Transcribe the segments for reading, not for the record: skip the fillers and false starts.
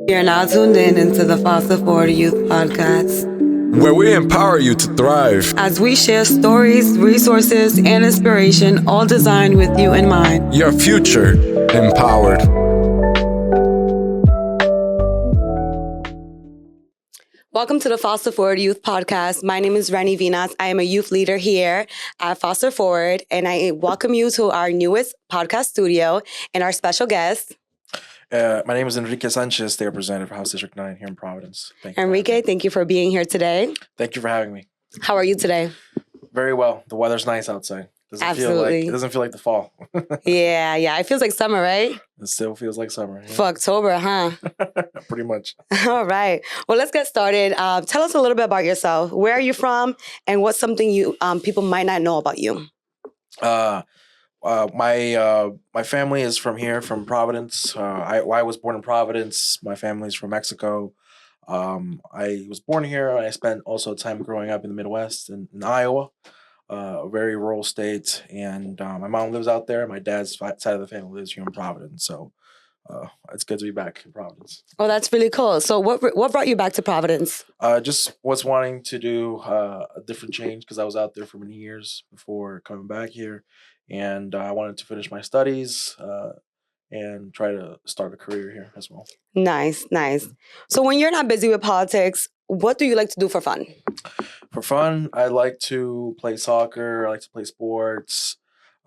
You're now tuned in into the Foster Forward Youth Podcast, where we empower you to thrive as we share stories, resources, and inspiration, all designed with you in mind. Your future empowered. Welcome to the Foster Forward Youth Podcast. My name is Renny. I am a youth leader here at Foster Forward, and I welcome you to our newest podcast studio and our special guest. My name is Enrique Sanchez, the Representative for House District 9 here in Providence. Enrique, thank you for being here today. Thank you for having me. How are you today? Very well. The weather's nice outside. Absolutely. It doesn't feel like the fall. Yeah. It feels like summer, right? It still feels like summer. Yeah. For October, huh? Pretty much. All right. Well, let's get started. Tell us a little bit about yourself. Where are you from, and what's something you people might not know about you? My family is from here, from Providence. I was born in Providence. My family's from Mexico. I was born here. I spent also time growing up in the Midwest in Iowa, a very rural state. And my mom lives out there. My dad's side of the family lives here in Providence. So it's good to be back in Providence. Oh, that's really cool. So what brought you back to Providence? Just was wanting to do a different change because I was out there for many years before coming back here. And I wanted to finish my studies and try to start a career here as well. Nice. So when you're not busy with politics, what do you like to do for fun? For fun, I like to play soccer. I like to play sports.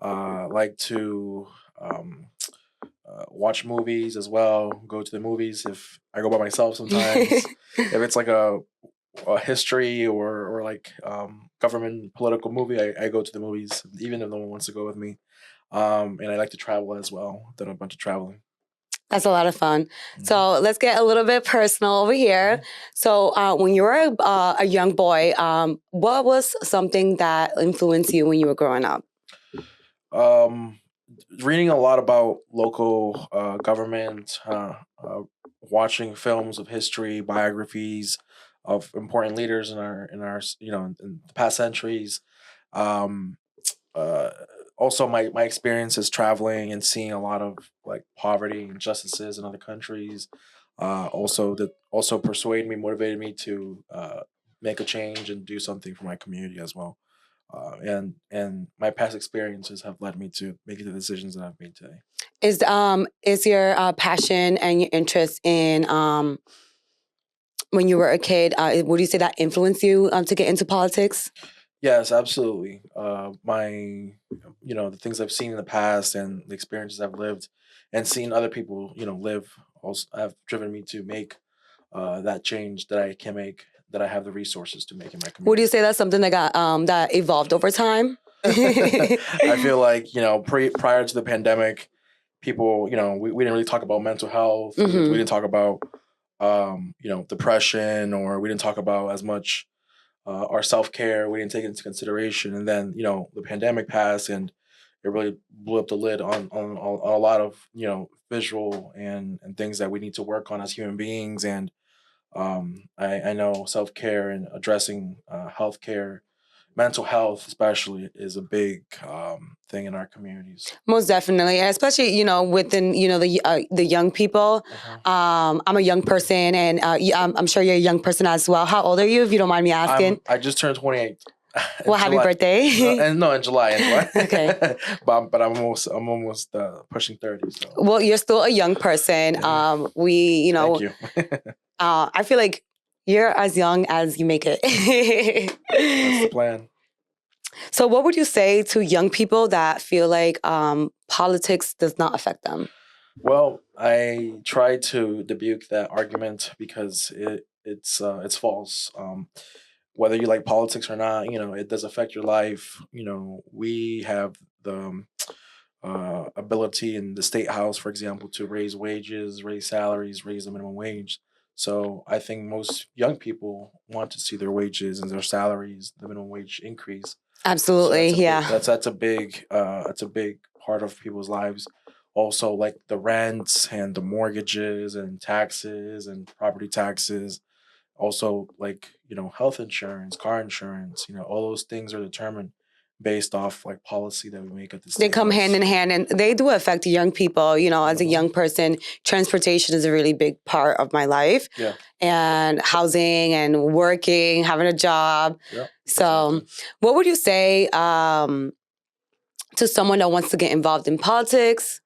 I like to watch movies as well. Go to the movies if I go by myself sometimes. If it's like a history or like government political movie, I go to the movies even if no one wants to go with me. And I like to travel as well. I've done a bunch of traveling. That's a lot of fun. So let's get a little bit personal over here. So when you were a young boy, what was something that influenced you when you were growing up? Reading a lot about local government, watching films of history, biographies of important leaders in our in the past centuries. Also, my experiences traveling and seeing a lot of like poverty, injustices in other countries. Also persuaded me, motivated me to make a change and do something for my community as well. And my past experiences have led me to making the decisions that I've made today. Is your passion and your interest in when you were a kid, would you say that influenced you to get into politics? Yes, absolutely. The things I've seen in the past and the experiences I've lived and seen other people, live also have driven me to make that change that I can make, that I have the resources to make in my community. Would you say that's something that got that evolved over time? I feel like, prior to the pandemic, people, we didn't really talk about mental health. We didn't talk about, depression, or we didn't talk about as much our self-care. We didn't take it into consideration. And then, the pandemic passed and it really blew up the lid on a lot of, visual and things that we need to work on as human beings. And I know self-care and addressing healthcare, mental health especially, is a big thing in our communities. Most definitely, especially within the young people. I'm a young person, and I'm sure you're a young person as well. How old are you, if you don't mind me asking? I just turned 28. Well, happy birthday! In July. Okay, but I'm almost pushing 30. So. Well, you're still a young person. Yeah. Thank you. I feel like you're as young as you make it. That's the plan. So what would you say to young people that feel like politics does not affect them? Well, I try to debunk that argument because it's false. Whether you like politics or not, it does affect your life. We have the ability in the state house, for example, to raise wages, raise salaries, raise the minimum wage. So I think most young people want to see their wages and their salaries, the minimum wage, increase. Absolutely, So yeah. That's a big part of people's lives. Also, like the rents and the mortgages and taxes and property taxes. Also, like health insurance, car insurance. All those things are determined based off like policy that we make at the state. They come hand in hand, and they do affect young people. You know, as a young person, transportation is a really big part of my life. Yeah. And housing and working, having a job. Yeah. So, what would you say to someone that wants to get involved in politics?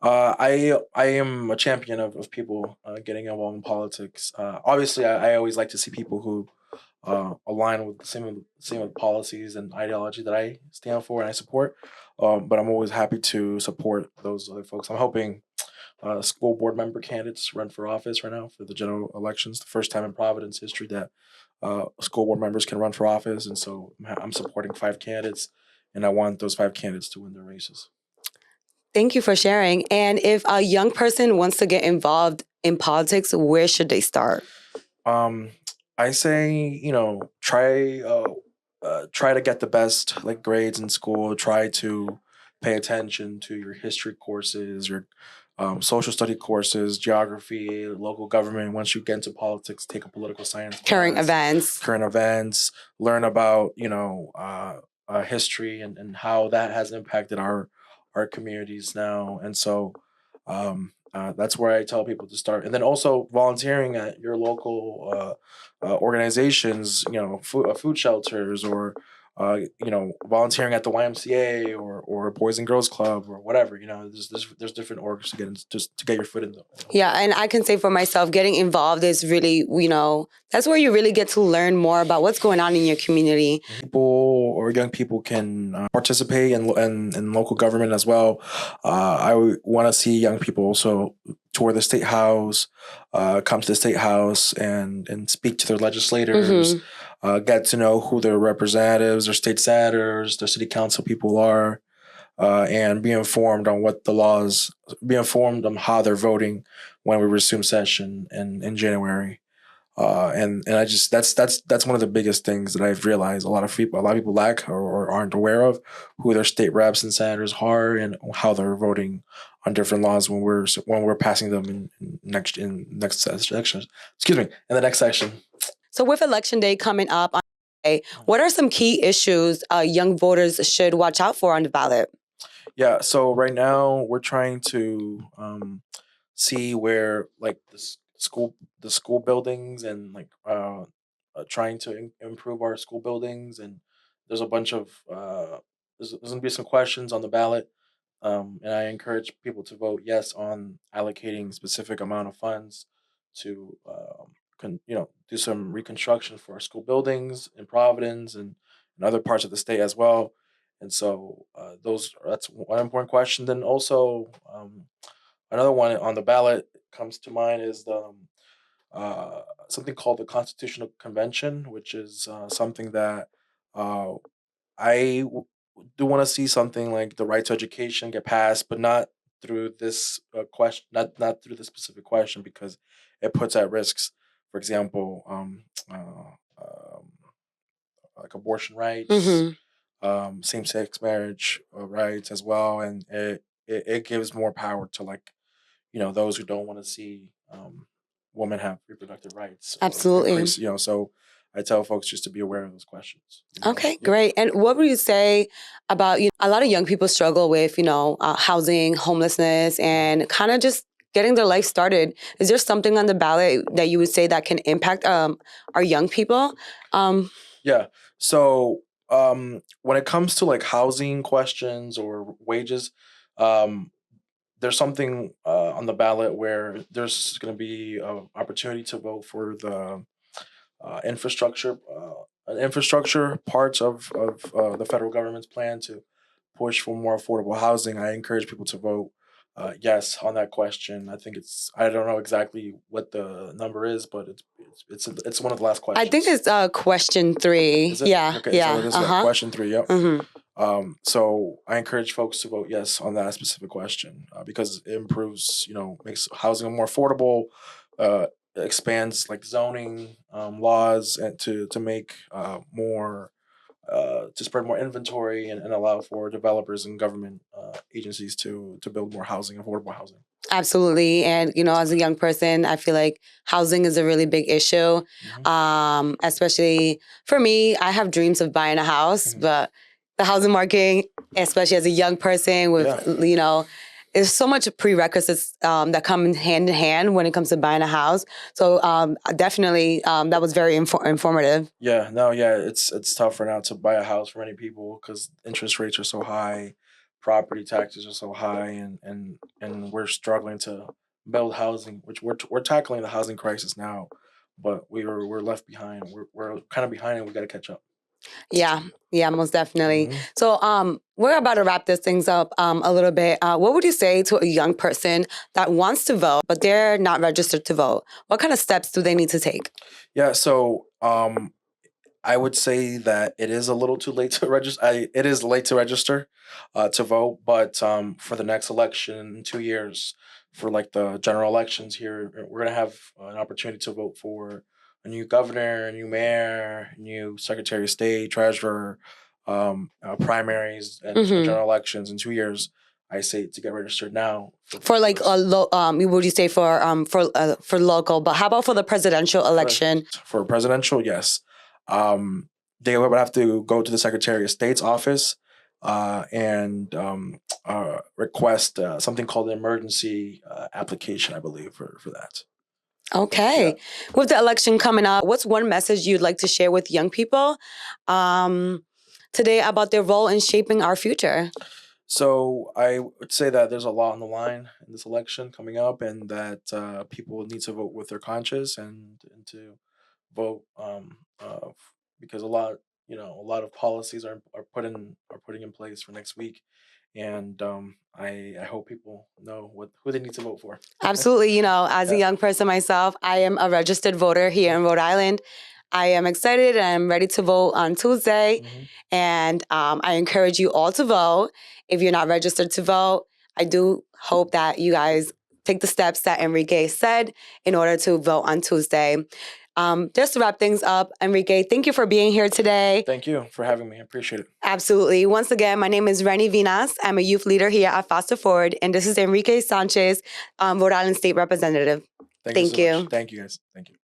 I am a champion of people getting involved in politics. Obviously, I always like to see people who align with the same policies and ideology that I stand for and I support. But I'm always happy to support those other folks. I'm helping school board member candidates run for office right now for the general elections. The first time in Providence history that school board members can run for office, and so I'm supporting 5 candidates, and I want those 5 candidates to win their races. Thank you for sharing. And if a young person wants to get involved in politics, where should they start? I say, try to get the best like grades in school. Try to pay attention to your history courses, your social study courses, geography, local government. Once you get into politics, take a political science Current class, events, learn about history and how that has impacted our communities now. And so that's where I tell people to start. And then also volunteering at your local organizations, food shelters, or volunteering at the YMCA or Boys and Girls Club or whatever. There's different orgs to get in, just to get your foot in the. Yeah, and I can say for myself, getting involved is really, that's where you really get to learn more about what's going on in your community. People or young people can participate in local government as well. I want to see young people also tour the state house, come to the state house and speak to their legislators, get to know who their representatives, their state senators, their city council people are, and be informed on what the laws, be informed on how they're voting when we resume session in January. And I just that's one of the biggest things that I've realized a lot of people lack or aren't aware of who their state reps and senators are and how they're voting on different laws when we're passing them in the next section. So with Election Day coming up on Monday, what are some key issues young voters should watch out for on the ballot? Yeah, so right now we're trying to see where like the school buildings and like trying to improve our school buildings, and there's a bunch of there's gonna be some questions on the ballot, and I encourage people to vote yes on allocating specific amount of funds to do some reconstruction for our school buildings in Providence and other parts of the state as well. And so that's one important question. Then also another one on the ballot comes to mind is the something called the Constitutional Convention, which is something that do want to see something like the right to education get passed, but not through this question, not through this specific question, because it puts at risks, for example, like abortion rights, same-sex marriage rights as well, and it gives more power to like those who don't want to see women have reproductive rights. Absolutely. So I tell folks just to be aware of those questions. Okay, great. And what would you say about a lot of young people struggle with housing, homelessness, and kind of just getting their life started? Is there something on the ballot that you would say that can impact our young people? Yeah. So when it comes to like housing questions or wages, there's something on the ballot where there's going to be an opportunity to vote for the infrastructure parts of the federal government's plan to push for more affordable housing. I encourage people to vote yes on that question. I think I don't know exactly what the number is, but it's one of the last questions. I think it's question 3. Is it? Yeah. Okay, yeah. so it is question 3. Yep. So I encourage folks to vote yes on that specific question because it improves, makes housing more affordable, expands like zoning laws and to make more to spread more inventory and allow for developers and government agencies to build more housing, affordable housing. Absolutely. And, as a young person, I feel like housing is a really big issue, especially for me. I have dreams of buying a house, but the housing market, especially as a young person with, you know, there's so much prerequisites that come hand in hand when it comes to buying a house. So definitely that was very informative. Yeah, no, yeah, it's tougher now to buy a house for many people because interest rates are so high, property taxes are so high, and we're struggling to build housing, which we're tackling the housing crisis now, but we're left behind. We're kind of behind, and we got to catch up. Yeah, yeah, most definitely. Hmm. So we're about to wrap this things up a little bit. What would you say to a young person that wants to vote, but they're not registered to vote? What kind of steps do they need to take? Yeah, so I would say that it is a little too late to register. It is late to register to vote, but for the next election in 2 years, for like the general elections here, we're gonna have an opportunity to vote for a new governor, a new mayor, new secretary of state, treasurer, primaries, and Hmm. general elections in 2 years. I say to get registered now For for like this. would you say for local? But how about for the presidential election? For presidential, yes. Um, they would have to go to the Secretary of State's office and request something called an emergency application, I believe, for that. Yeah. Okay. With the election coming up, what's one message you'd like to share with young people today about their role in shaping our future? So I would say that there's a lot on the line in this election coming up, and that people need to vote with their conscience and to vote because a lot of policies are putting in place for next week, and I hope people know who they need to vote for. Absolutely. You know, as a Yeah. young person myself, I am a registered voter here in Rhode Island. I am excited and I'm ready to vote on Tuesday. Hmm. And I encourage you all to vote. If you're not registered to vote, I do hope that you guys take the steps that Enrique said in order to vote on Tuesday. Just to wrap things up, Enrique, thank you for being here today. Thank you for having me. I appreciate it. Absolutely. Once again, my name is Renny Vinas. I'm a youth leader here at Foster Forward, and this is Enrique Sanchez, Rhode Island State Representative. Thank you Thank so much. you. Thank you, guys. Thank you.